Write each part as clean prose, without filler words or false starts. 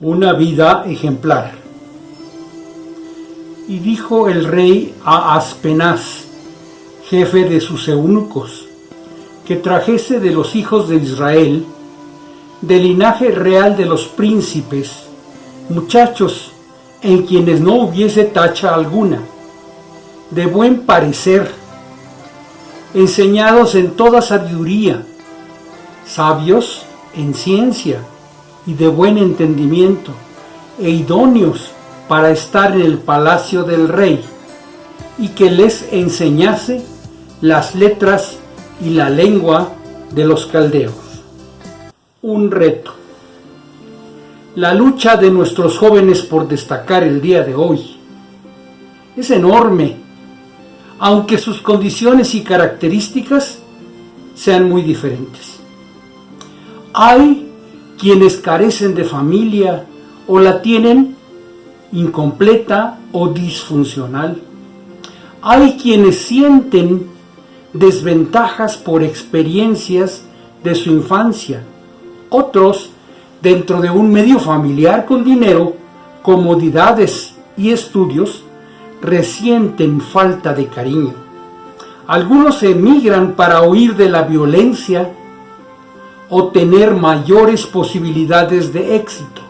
una vida ejemplar. Y dijo el rey a Aspenaz, jefe de sus eunucos, que trajese de los hijos de Israel, del linaje real de los príncipes, muchachos en quienes no hubiese tacha alguna, de buen parecer, enseñados en toda sabiduría, sabios en ciencia y de buen entendimiento, e idóneos para estar en el palacio del rey, y que les enseñase las letras y la lengua de los caldeos. Un reto. La lucha de nuestros jóvenes por destacar el día de hoy es enorme, aunque sus condiciones y características sean muy diferentes. Hay quienes carecen de familia o la tienen incompleta o disfuncional. Hay quienes sienten desventajas por experiencias de su infancia. Otros, dentro de un medio familiar con dinero, comodidades y estudios, resienten falta de cariño. Algunos emigran para huir de la violencia o tener mayores posibilidades de éxito,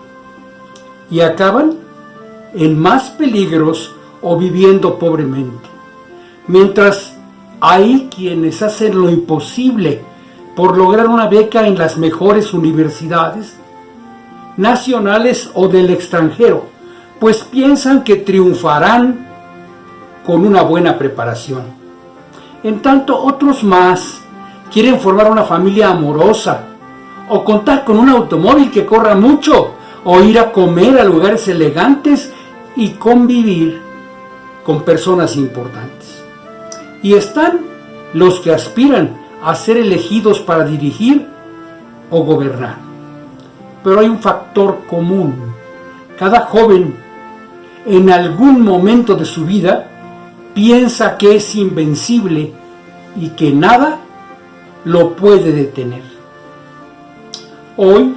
y acaban en más peligros o viviendo pobremente, mientras hay quienes hacen lo imposible por lograr una beca en las mejores universidades nacionales o del extranjero, pues piensan que triunfarán con una buena preparación. En tanto, otros más quieren formar una familia amorosa, o contar con un automóvil que corra mucho, o ir a comer a lugares elegantes y convivir con personas importantes. Y están los que aspiran a ser elegidos para dirigir o gobernar. Pero hay un factor común. Cada joven en algún momento de su vida piensa que es invencible y que nada lo puede detener. Hoy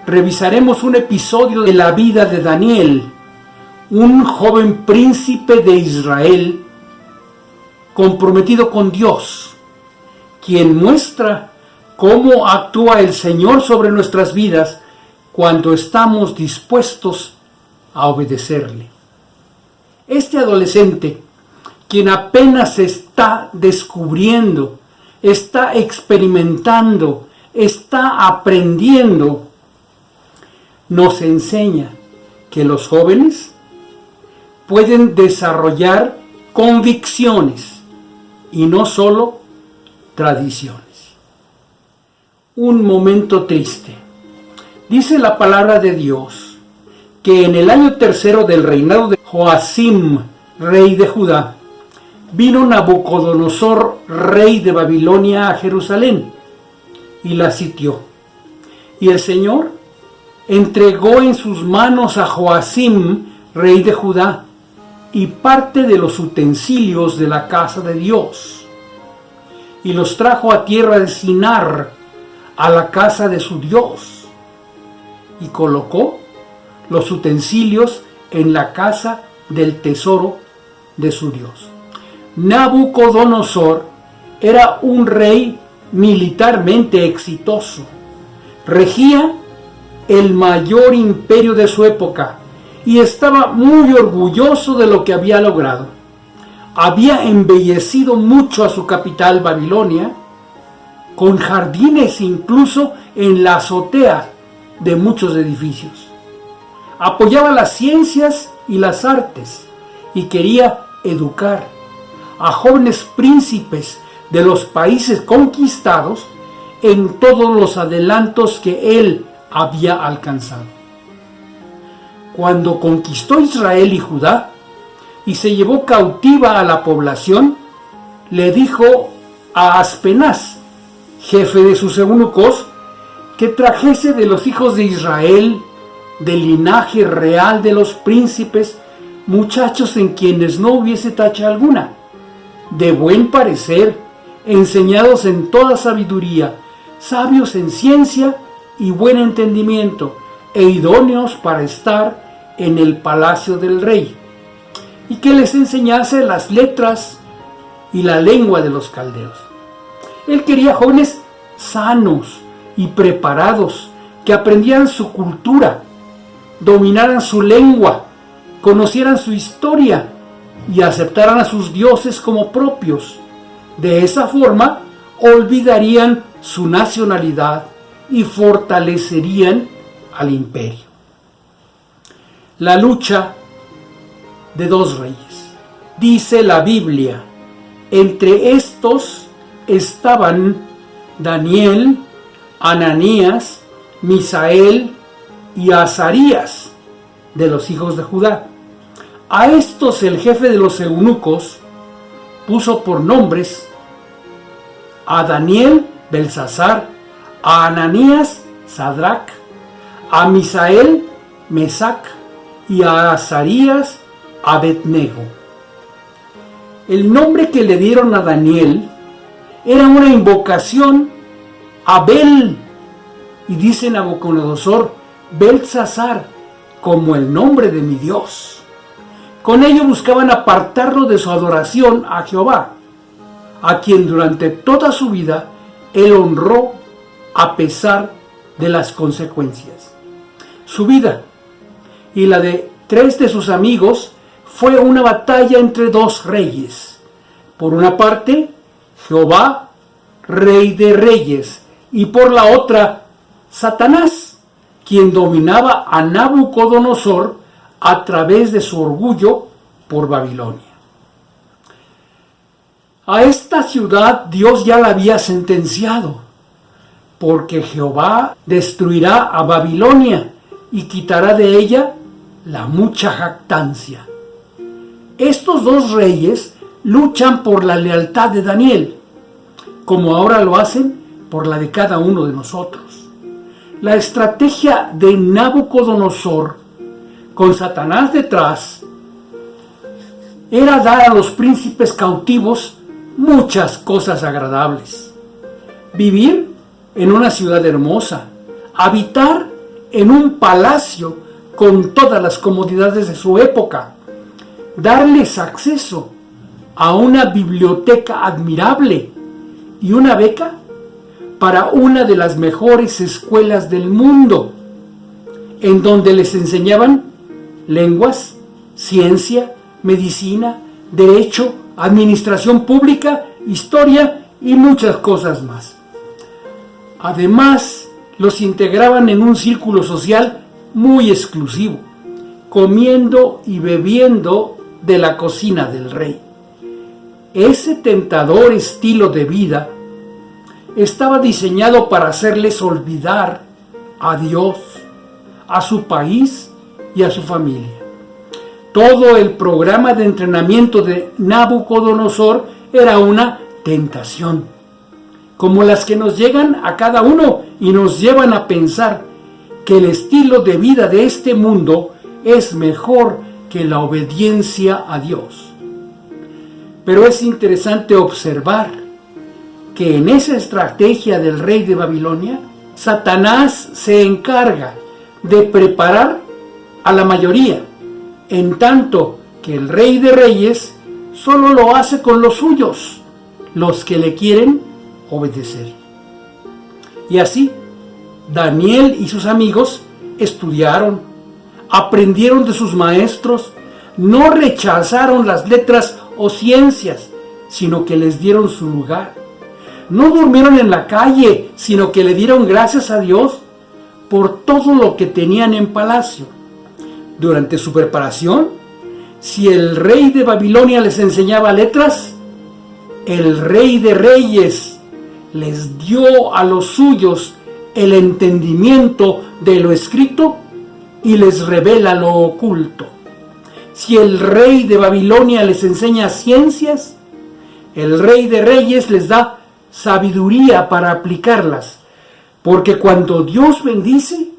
revisaremos un episodio de la vida de Daniel, un joven príncipe de Israel comprometido con Dios, quien muestra cómo actúa el Señor sobre nuestras vidas cuando estamos dispuestos a obedecerle. Este adolescente, quien apenas se está descubriendo, está experimentando, está aprendiendo, nos enseña que los jóvenes pueden desarrollar convicciones y no solo tradiciones. Un momento triste. Dice la palabra de Dios que en el año 3 del reinado de Joacim, rey de Judá, vino Nabucodonosor, rey de Babilonia, a Jerusalén y la sitió. Y el Señor entregó en sus manos a Joacim, rey de Judá, y parte de los utensilios de la casa de Dios, y los trajo a tierra de Sinar, a la casa de su Dios, y colocó los utensilios en la casa del tesoro de su Dios. Nabucodonosor era un rey militarmente exitoso. Regía el mayor imperio de su época y estaba muy orgulloso de lo que había logrado. Había embellecido mucho a su capital, Babilonia, con jardines incluso en la azotea de muchos edificios. Apoyaba las ciencias y las artes y quería educar a jóvenes príncipes de los países conquistados en todos los adelantos que él había alcanzado. Cuando conquistó Israel y Judá y se llevó cautiva a la población, le dijo a Aspenaz, jefe de sus eunucos, que trajese de los hijos de Israel, del linaje real de los príncipes, muchachos en quienes no hubiese tacha alguna, de buen parecer, enseñados en toda sabiduría, sabios en ciencia y buen entendimiento, e idóneos para estar en el palacio del rey, y que les enseñase las letras y la lengua de los caldeos. Él quería jóvenes sanos y preparados, que aprendieran su cultura, dominaran su lengua, conocieran su historia y aceptaran a sus dioses como propios. De esa forma, olvidarían su nacionalidad y fortalecerían al imperio. La lucha de dos reyes. Dice la Biblia, entre estos estaban Daniel, Ananías, Misael y Azarías, de los hijos de Judá. A estos el jefe de los eunucos puso por nombres a Daniel, Belsasar, a Ananías, Sadrac, a Misael, Mesac, y a Azarías, Abednego. El nombre que le dieron a Daniel era una invocación a Bel, y dice Nabucodonosor, Belsasar, como el nombre de mi Dios. Con ello buscaban apartarlo de su adoración a Jehová, a quien durante toda su vida él honró a pesar de las consecuencias. Su vida y la de 3 de sus amigos fue una batalla entre 2 reyes. Por una parte, Jehová, rey de reyes, y por la otra, Satanás, quien dominaba a Nabucodonosor a través de su orgullo por Babilonia. A esta ciudad Dios ya la había sentenciado, porque Jehová destruirá a Babilonia y quitará de ella la mucha jactancia. Estos 2 reyes luchan por la lealtad de Daniel, como ahora lo hacen por la de cada uno de nosotros. La estrategia de Nabucodonosor, con Satanás detrás, era dar a los príncipes cautivos muchas cosas agradables. Vivir en una ciudad hermosa, habitar en un palacio con todas las comodidades de su época, darles acceso a una biblioteca admirable y una beca para una de las mejores escuelas del mundo, en donde les enseñaban lenguas, ciencia, medicina, derecho, administración pública, historia y muchas cosas más. Además, los integraban en un círculo social muy exclusivo, comiendo y bebiendo de la cocina del rey. Ese tentador estilo de vida estaba diseñado para hacerles olvidar a Dios, a su país y a su familia. Todo el programa de entrenamiento de Nabucodonosor era una tentación, como las que nos llegan a cada uno y nos llevan a pensar que el estilo de vida de este mundo es mejor que la obediencia a Dios. Pero es interesante observar que en esa estrategia del rey de Babilonia, Satanás se encarga de preparar a la mayoría, en tanto que el rey de reyes solo lo hace con los suyos, los que le quieren obedecer. Y así, Daniel y sus amigos estudiaron, aprendieron de sus maestros, no rechazaron las letras o ciencias, sino que les dieron su lugar. No durmieron en la calle, sino que le dieron gracias a Dios por todo lo que tenían en palacio. Durante su preparación, si el rey de Babilonia les enseñaba letras, el rey de reyes les dio a los suyos el entendimiento de lo escrito y les revela lo oculto. Si el rey de Babilonia les enseña ciencias, el rey de reyes les da sabiduría para aplicarlas, porque cuando Dios bendice,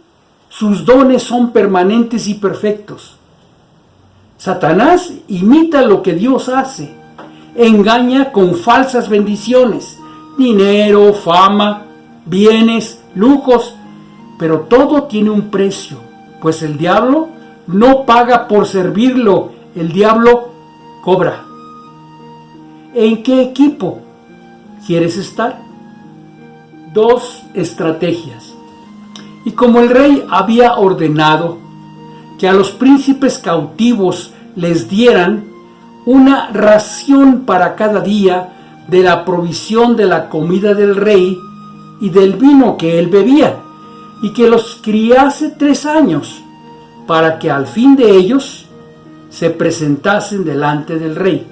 sus dones son permanentes y perfectos. Satanás imita lo que Dios hace, engaña con falsas bendiciones, dinero, fama, bienes, lujos, pero todo tiene un precio, pues el diablo no paga por servirlo, el diablo cobra. ¿En qué equipo quieres estar? 2 estrategias. Y como el rey había ordenado que a los príncipes cautivos les dieran una ración para cada día de la provisión de la comida del rey y del vino que él bebía, y que los criase 3 años, para que al fin de ellos se presentasen delante del rey.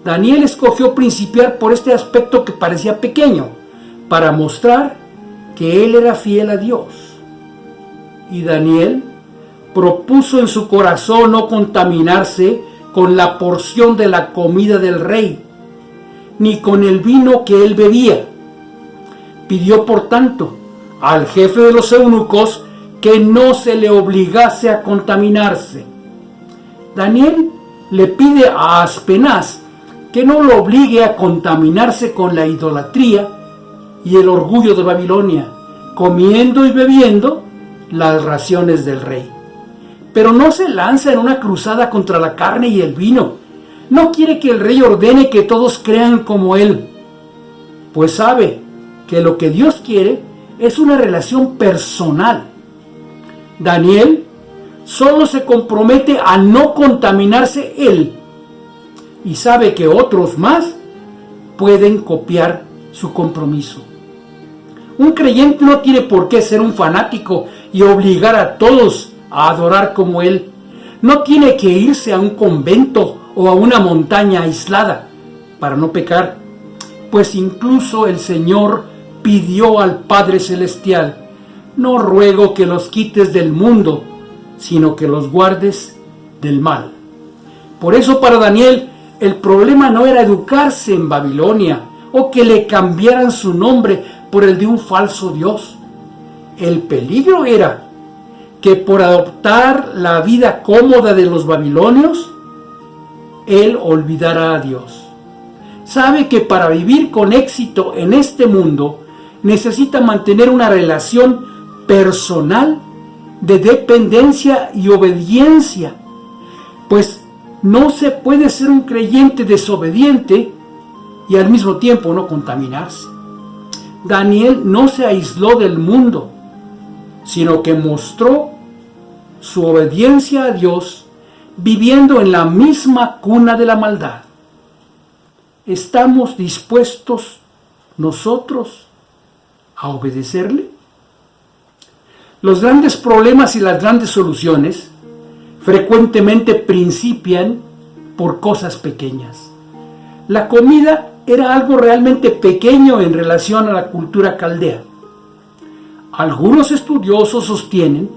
Daniel escogió principiar por este aspecto que parecía pequeño, para mostrar que él era fiel a Dios. Y Daniel propuso en su corazón no contaminarse con la porción de la comida del rey, ni con el vino que él bebía. Pidió, por tanto, al jefe de los eunucos que no se le obligase a contaminarse. Daniel le pide a Aspenaz que no lo obligue a contaminarse con la idolatría y el orgullo de Babilonia, comiendo y bebiendo las raciones del rey. Pero no se lanza en una cruzada contra la carne y el vino. No quiere que el rey ordene que todos crean como él, pues sabe que lo que Dios quiere es una relación personal. Daniel solo se compromete a no contaminarse él, y sabe que otros más pueden copiar su compromiso. Un creyente no tiene por qué ser un fanático y obligar a todos a adorar como él. No tiene que irse a un convento o a una montaña aislada para no pecar, pues incluso el Señor pidió al Padre Celestial: no ruego que los quites del mundo, sino que los guardes del mal. Por eso para Daniel el problema no era educarse en Babilonia o que le cambiaran su nombre por el de un falso dios. El peligro era que por adoptar la vida cómoda de los babilonios, él olvidara a Dios. Sabe que para vivir con éxito en este mundo necesita mantener una relación personal de dependencia y obediencia, pues no se puede ser un creyente desobediente y al mismo tiempo no contaminarse. Daniel no se aisló del mundo, sino que mostró su obediencia a Dios viviendo en la misma cuna de la maldad. ¿Estamos dispuestos nosotros a obedecerle? Los grandes problemas y las grandes soluciones frecuentemente principian por cosas pequeñas. La comida era algo realmente pequeño en relación a la cultura caldea. Algunos estudiosos sostienen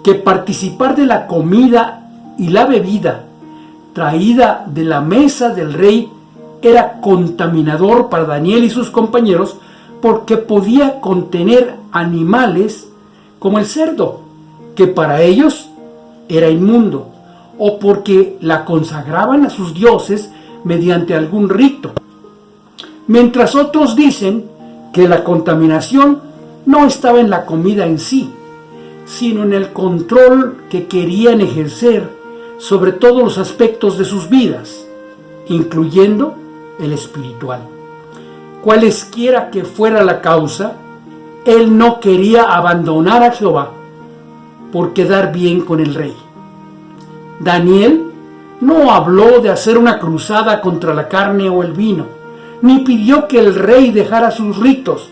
que participar de la comida y la bebida traída de la mesa del rey era contaminador para Daniel y sus compañeros, porque podía contener animales como el cerdo, que para ellos era inmundo, o porque la consagraban a sus dioses mediante algún rito. Mientras otros dicen que la contaminación no estaba en la comida en sí, sino en el control que querían ejercer sobre todos los aspectos de sus vidas, incluyendo el espiritual. Cualesquiera que fuera la causa, él no quería abandonar a Jehová por quedar bien con el rey. Daniel no habló de hacer una cruzada contra la carne o el vino, ni pidió que el rey dejara sus ritos,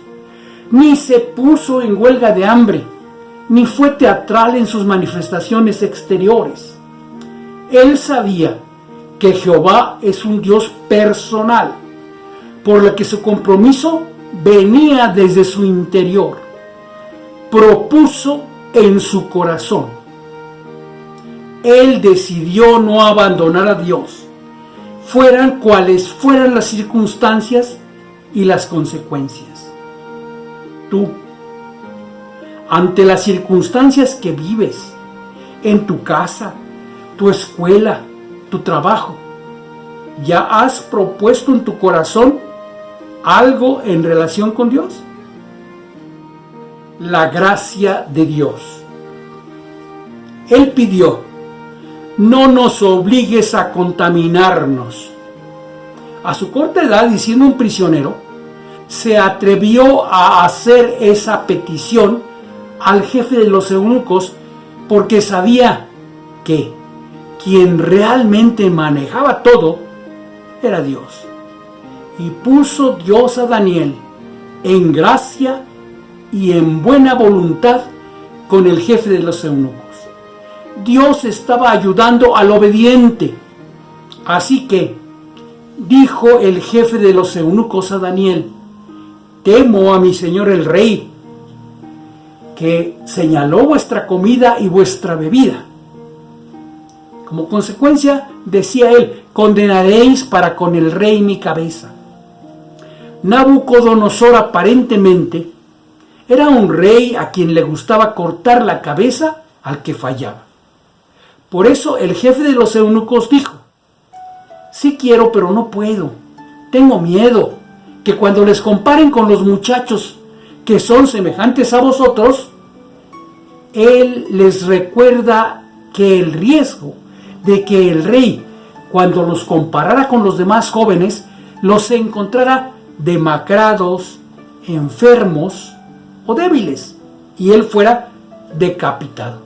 ni se puso en huelga de hambre, ni fue teatral en sus manifestaciones exteriores. Él sabía que Jehová es un Dios personal, por lo que su compromiso venía desde su interior. Propuso en su corazón. Él decidió no abandonar a Dios, fueran cuales fueran las circunstancias y las consecuencias. Tú, ante las circunstancias que vives, en tu casa, tu escuela, tu trabajo, ¿ya has propuesto en tu corazón algo en relación con Dios? la gracia de Dios. Él pidió: no nos obligues a contaminarnos. A su corta edad, y siendo un prisionero, se atrevió a hacer esa petición al jefe de los eunucos, porque sabía que quien realmente manejaba todo era Dios. Y puso Dios a Daniel en gracia y en buena voluntad con el jefe de los eunucos. Dios estaba ayudando al obediente. Así que dijo el jefe de los eunucos a Daniel: temo a mi señor el rey, que señaló vuestra comida y vuestra bebida. Como consecuencia, decía él, condenaréis para con el rey mi cabeza. Nabucodonosor aparentemente era un rey a quien le gustaba cortar la cabeza al que fallaba. Por eso el jefe de los eunucos dijo: sí quiero, pero no puedo. Tengo miedo que cuando les comparen con los muchachos que son semejantes a vosotros, él les recuerda que el riesgo de que el rey, cuando los comparara con los demás jóvenes, los encontrara demacrados, enfermos o débiles, y él fuera decapitado.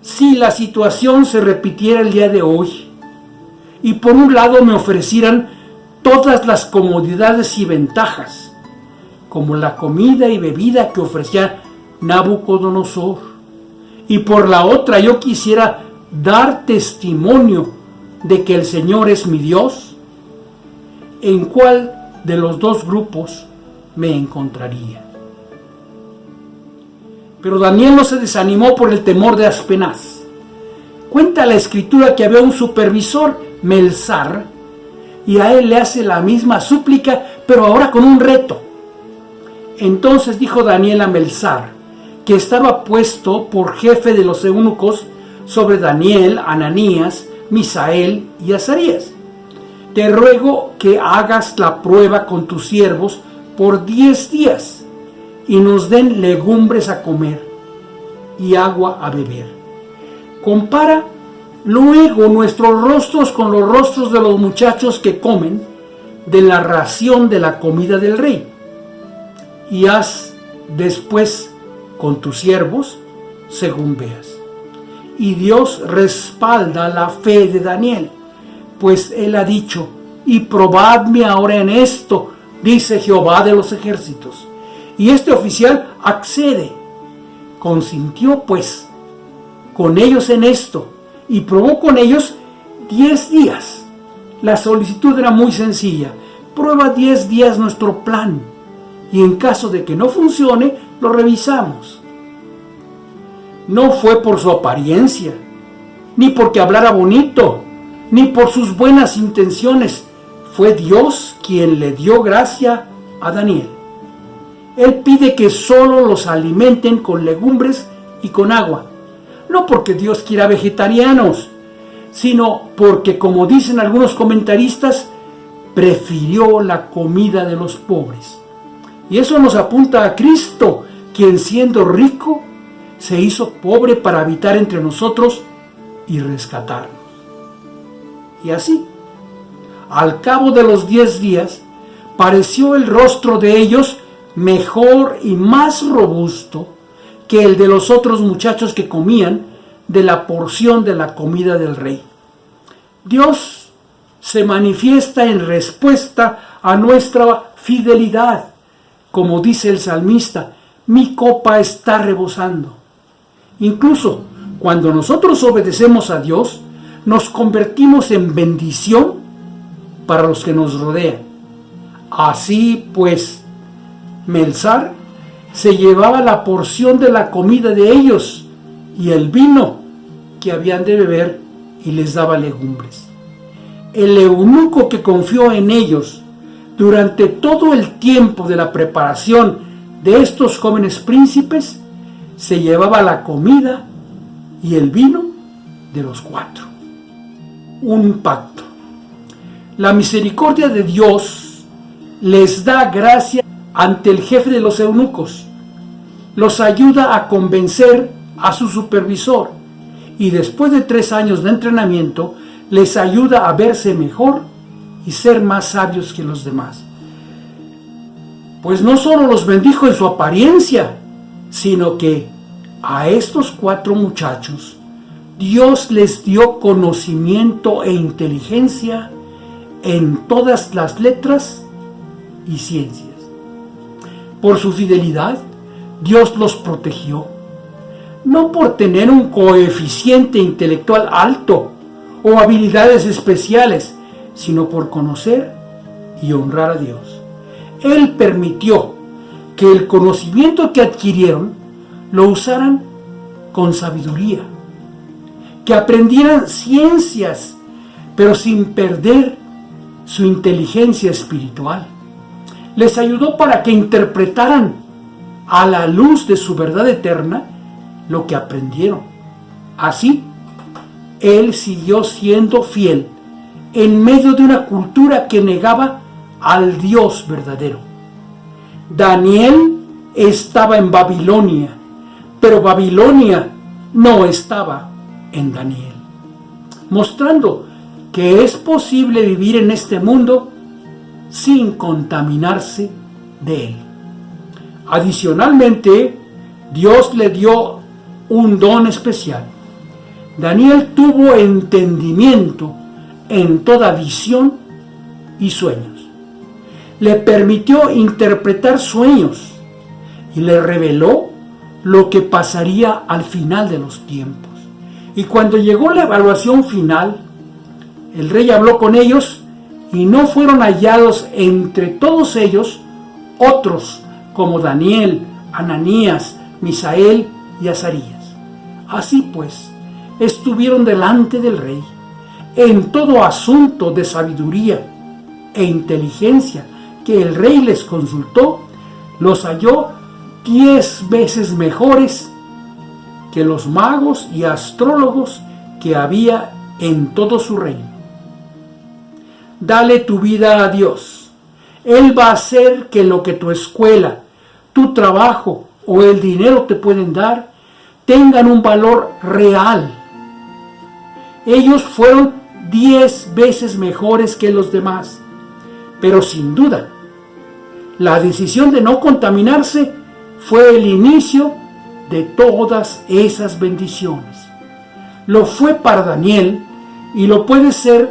Si la situación se repitiera el día de hoy, y por un lado me ofrecieran todas las comodidades y ventajas, como la comida y bebida que ofrecía Nabucodonosor, y por la otra yo quisiera dar testimonio de que el Señor es mi Dios, ¿en cuál de los dos grupos me encontraría? Pero Daniel no se desanimó por el temor de Aspenaz. Cuenta la escritura que había un supervisor, Melzar, y a él le hace la misma súplica, pero ahora con un reto. Entonces dijo Daniel a Melzar, que estaba puesto por jefe de los eunucos sobre Daniel, Ananías, Misael y Azarías: te ruego que hagas la prueba con tus siervos por 10 días y nos den legumbres a comer y agua a beber. Compara luego nuestros rostros con los rostros de los muchachos que comen de la ración de la comida del rey, y haz después con tus siervos según veas. Y Dios respalda la fe de Daniel, pues él ha dicho: y probadme ahora en esto, dice Jehová de los ejércitos. Y este oficial accede. Consintió pues con ellos en esto, y probó con ellos 10 días. La solicitud era muy sencilla: prueba 10 días nuestro plan, y en caso de que no funcione, lo revisamos. No fue por su apariencia, ni porque hablara bonito, ni por sus buenas intenciones. Fue Dios quien le dio gracia a Daniel. Él pide que solo los alimenten con legumbres y con agua, no porque Dios quiera vegetarianos, sino porque, como dicen algunos comentaristas, prefirió la comida de los pobres. Y eso nos apunta a Cristo, quien siendo rico, se hizo pobre para habitar entre nosotros y rescatarnos. Y así, al cabo de los 10 días, pareció el rostro de ellos mejor y más robusto que el de los otros muchachos que comían de la porción de la comida del rey. Dios se manifiesta en respuesta a nuestra fidelidad. Como dice el salmista: mi copa está rebosando. Incluso cuando nosotros obedecemos a Dios, nos convertimos en bendición para los que nos rodean. Así pues, Melzar se llevaba la porción de la comida de ellos y el vino que habían de beber, y les daba legumbres. El eunuco que confió en ellos durante todo el tiempo de la preparación de estos jóvenes príncipes se llevaba la comida y el vino de los 4. Un pacto. La misericordia de Dios les da gracia ante el jefe de los eunucos, los ayuda a convencer a su supervisor y después de 3 años de entrenamiento les ayuda a verse mejor y ser más sabios que los demás. Pues no solo los bendijo en su apariencia, sino que a estos 4 muchachos Dios les dio conocimiento e inteligencia en todas las letras y ciencias. Por su fidelidad, Dios los protegió, no por tener un coeficiente intelectual alto o habilidades especiales, sino por conocer y honrar a Dios. Él permitió que el conocimiento que adquirieron lo usaran con sabiduría, que aprendieran ciencias, pero sin perder su inteligencia espiritual. Les ayudó para que interpretaran a la luz de su verdad eterna lo que aprendieron. Así, Él siguió siendo fiel en medio de una cultura que negaba al Dios verdadero. Daniel estaba en Babilonia, pero Babilonia no estaba en Daniel, mostrando que es posible vivir en este mundo sin contaminarse de él. Adicionalmente, Dios le dio un don especial. Daniel tuvo entendimiento en toda visión y sueños. Le permitió interpretar sueños y le reveló lo que pasaría al final de los tiempos. Y cuando llegó la evaluación final, el rey habló con ellos y no fueron hallados entre todos ellos otros como Daniel, Ananías, Misael y Azarías. Así pues, estuvieron delante del rey en todo asunto de sabiduría e inteligencia que el rey les consultó, los halló 10 veces mejores que los magos y astrólogos que había en todo su reino. Dale tu vida a Dios. Él va a hacer que lo que tu escuela, tu trabajo o el dinero te pueden dar tengan un valor real. Ellos fueron 10 veces mejores que los demás, pero sin duda, la decisión de no contaminarse fue el inicio de todas esas bendiciones. Lo fue para Daniel y lo puede ser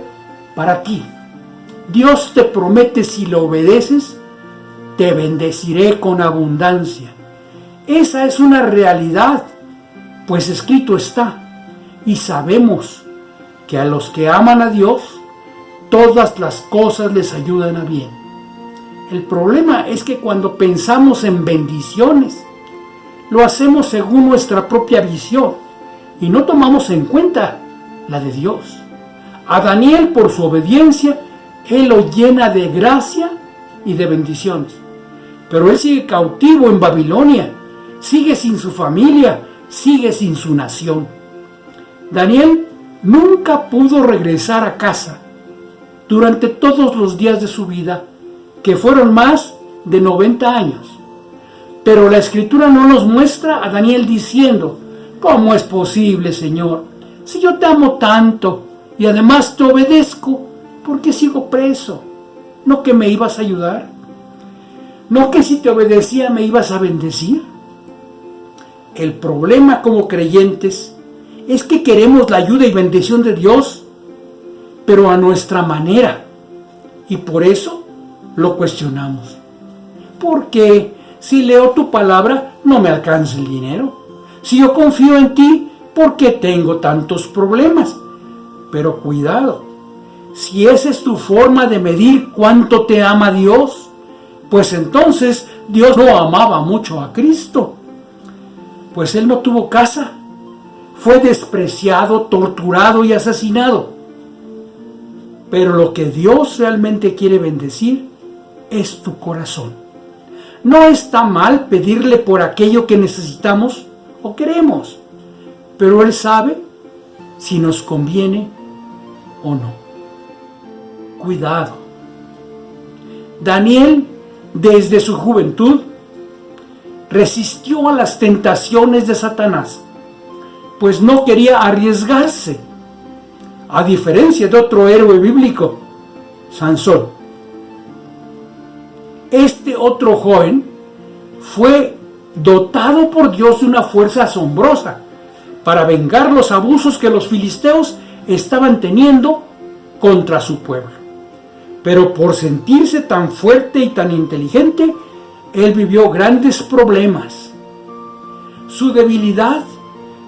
para ti. Dios te promete, si lo obedeces, te bendeciré con abundancia. Esa es una realidad, pues escrito está, y sabemos que a los que aman a Dios, todas las cosas les ayudan a bien. El problema es que cuando pensamos en bendiciones, lo hacemos según nuestra propia visión y no tomamos en cuenta la de Dios. A Daniel, por su obediencia, Él lo llena de gracia y de bendiciones. Pero él sigue cautivo en Babilonia, sigue sin su familia, sigue sin su nación. Daniel nunca pudo regresar a casa durante todos los días de su vida, que fueron más de 90 años. Pero la Escritura no nos muestra a Daniel diciendo: ¿cómo es posible, Señor? Si yo te amo tanto y además te obedezco, ¿por qué sigo preso? ¿No que me ibas a ayudar? ¿No que si te obedecía me ibas a bendecir? El problema como creyentes es que queremos la ayuda y bendición de Dios, pero a nuestra manera, y por eso lo cuestionamos. ¿Por qué si leo tu palabra no me alcanza el dinero? Si yo confío en ti, ¿por qué tengo tantos problemas? Pero cuidado, si esa es tu forma de medir cuánto te ama Dios, pues entonces Dios no amaba mucho a Cristo, pues Él no tuvo casa, fue despreciado, torturado y asesinado. Pero lo que Dios realmente quiere bendecir es tu corazón. No está mal pedirle por aquello que necesitamos o queremos, pero Él sabe si nos conviene o no. Cuidado. Daniel, desde su juventud, resistió a las tentaciones de Satanás, pues no quería arriesgarse, a diferencia de otro héroe bíblico, Sansón. Este otro joven fue dotado por Dios de una fuerza asombrosa para vengar los abusos que los filisteos estaban teniendo contra su pueblo. Pero por sentirse tan fuerte y tan inteligente, él vivió grandes problemas. Su debilidad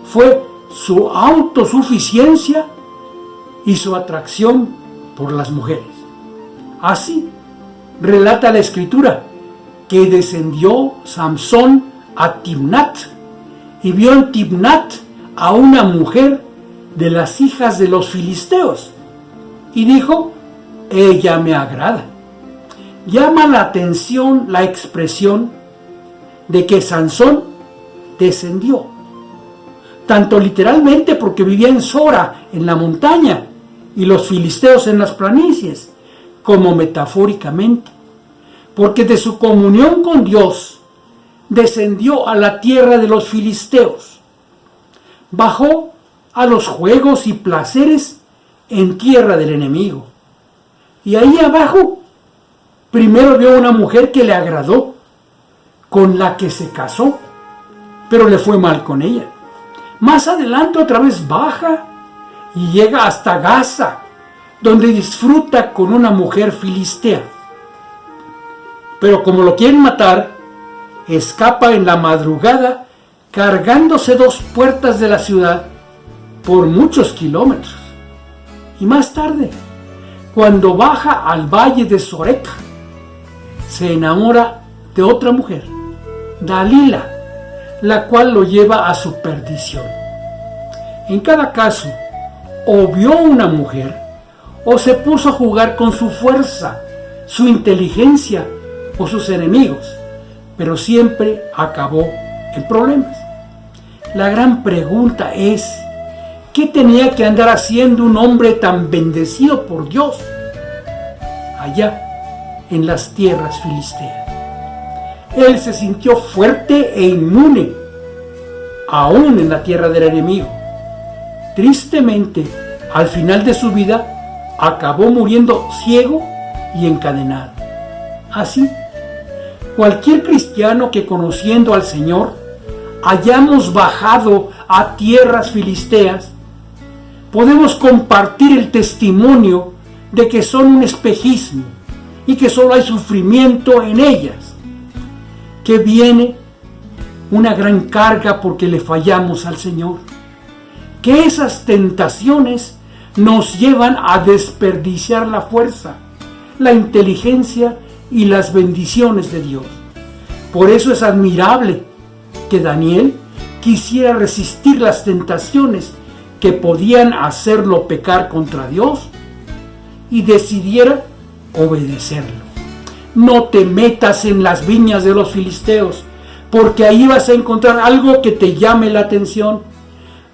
fue su autosuficiencia y su atracción por las mujeres. Así relata la Escritura que descendió Samsón a Timnat y vio en Timnat a una mujer de las hijas de los filisteos y dijo: ella me agrada. Llama la atención la expresión de que Sansón descendió, tanto literalmente porque vivía en Sora, en la montaña, y los filisteos en las planicies, como metafóricamente, porque de su comunión con Dios descendió a la tierra de los filisteos, bajó a los juegos y placeres en tierra del enemigo, y ahí abajo primero vio una mujer que le agradó, con la que se casó, pero le fue mal con ella. Más adelante otra vez baja y llega hasta Gaza, donde disfruta con una mujer filistea. Pero como lo quieren matar, escapa en la madrugada cargándose 2 puertas de la ciudad por muchos kilómetros. Y más tarde, cuando baja al valle de Sorek, se enamora de otra mujer, Dalila, la cual lo lleva a su perdición. En cada caso, o vio una mujer, o se puso a jugar con su fuerza, su inteligencia o sus enemigos, pero siempre acabó en problemas. La gran pregunta es: ¿qué tenía que andar haciendo un hombre tan bendecido por Dios allá en las tierras filisteas? Él se sintió fuerte e inmune, aún en la tierra del enemigo. Tristemente, al final de su vida, acabó muriendo ciego y encadenado. Así, cualquier cristiano que conociendo al Señor hayamos bajado a tierras filisteas, podemos compartir el testimonio de que son un espejismo y que solo hay sufrimiento en ellas, que viene una gran carga porque le fallamos al Señor, que esas tentaciones nos llevan a desperdiciar la fuerza, la inteligencia y las bendiciones de Dios. Por eso es admirable que Daniel quisiera resistir las tentaciones que podían hacerlo pecar contra Dios y decidiera obedecerlo. No te metas en las viñas de los filisteos, porque ahí vas a encontrar algo que te llame la atención.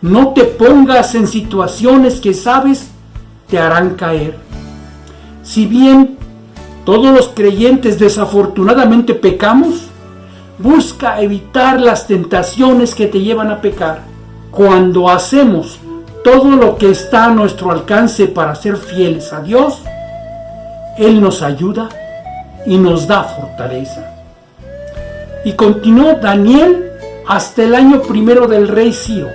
No te pongas en situaciones que sabes te harán caer. Si bien todos los creyentes desafortunadamente pecamos, busca evitar las tentaciones que te llevan a pecar. Cuando hacemos todo lo que está a nuestro alcance para ser fieles a Dios, Él nos ayuda y nos da fortaleza. Y continuó Daniel hasta el año 1 del rey Ciro,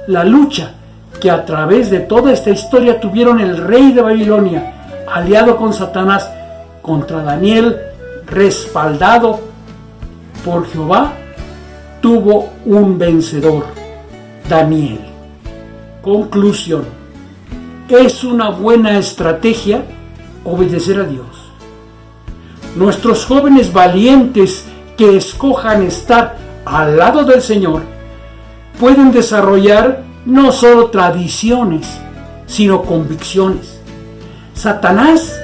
la lucha que a través de toda esta historia tuvieron el rey de Babilonia, aliado con Satanás, contra Daniel, respaldado por Jehová, tuvo un vencedor, Daniel. Conclusión: es una buena estrategia obedecer a Dios. Nuestros jóvenes valientes que escojan estar al lado del Señor pueden desarrollar no solo tradiciones, sino convicciones. Satanás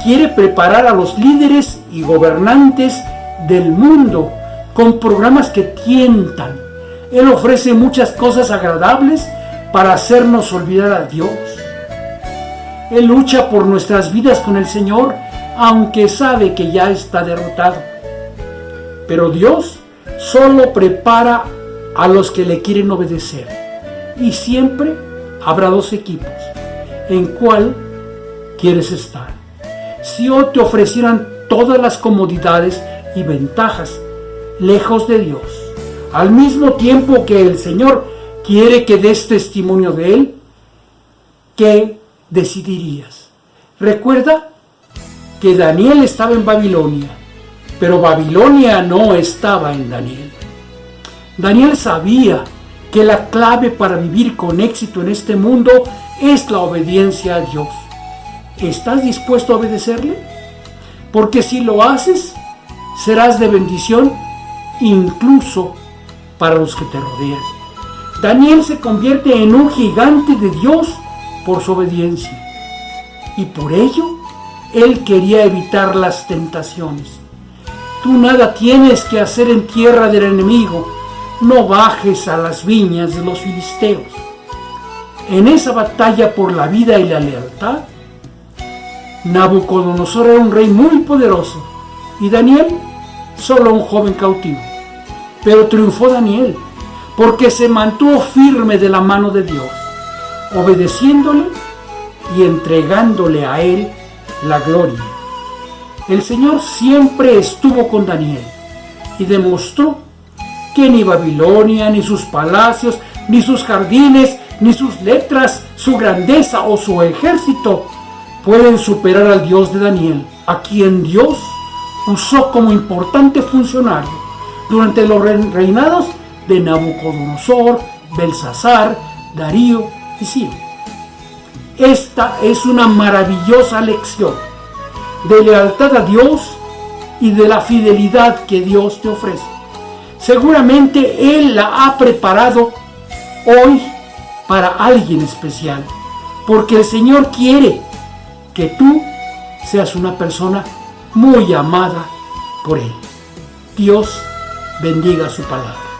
quiere preparar a los líderes y gobernantes del mundo con programas que tientan. Él ofrece muchas cosas agradables para hacernos olvidar a Dios. Él lucha por nuestras vidas con el Señor, aunque sabe que ya está derrotado. Pero Dios solo prepara a los que le quieren obedecer. Y siempre habrá dos equipos. ¿En cuál quieres estar? Si hoy te ofrecieran todas las comodidades y ventajas lejos de Dios, al mismo tiempo que el Señor quiere que des testimonio de Él, ¿qué decidirías? Recuerda que Daniel estaba en Babilonia, pero Babilonia no estaba en Daniel. Daniel sabía que la clave para vivir con éxito en este mundo es la obediencia a Dios. ¿Estás dispuesto a obedecerle? Porque si lo haces, serás de bendición incluso para los que te rodean. Daniel se convierte en un gigante de Dios por su obediencia. Y por ello, él quería evitar las tentaciones. Tú nada tienes que hacer en tierra del enemigo. No bajes a las viñas de los filisteos. En esa batalla por la vida y la lealtad, Nabucodonosor era un rey muy poderoso y Daniel solo un joven cautivo. Pero triunfó Daniel porque se mantuvo firme de la mano de Dios, obedeciéndole y entregándole a él la gloria. El Señor siempre estuvo con Daniel y demostró que ni Babilonia, ni sus palacios, ni sus jardines, ni sus letras, su grandeza o su ejército pueden superar al Dios de Daniel, a quien Dios usó como importante funcionario durante los reinados de Nabucodonosor, Belsasar, Darío y Ciro. Esta es una maravillosa lección de lealtad a Dios y de la fidelidad que Dios te ofrece. Seguramente Él la ha preparado hoy para alguien especial, porque el Señor quiere que tú seas una persona muy amada por Él. Dios bendiga su palabra.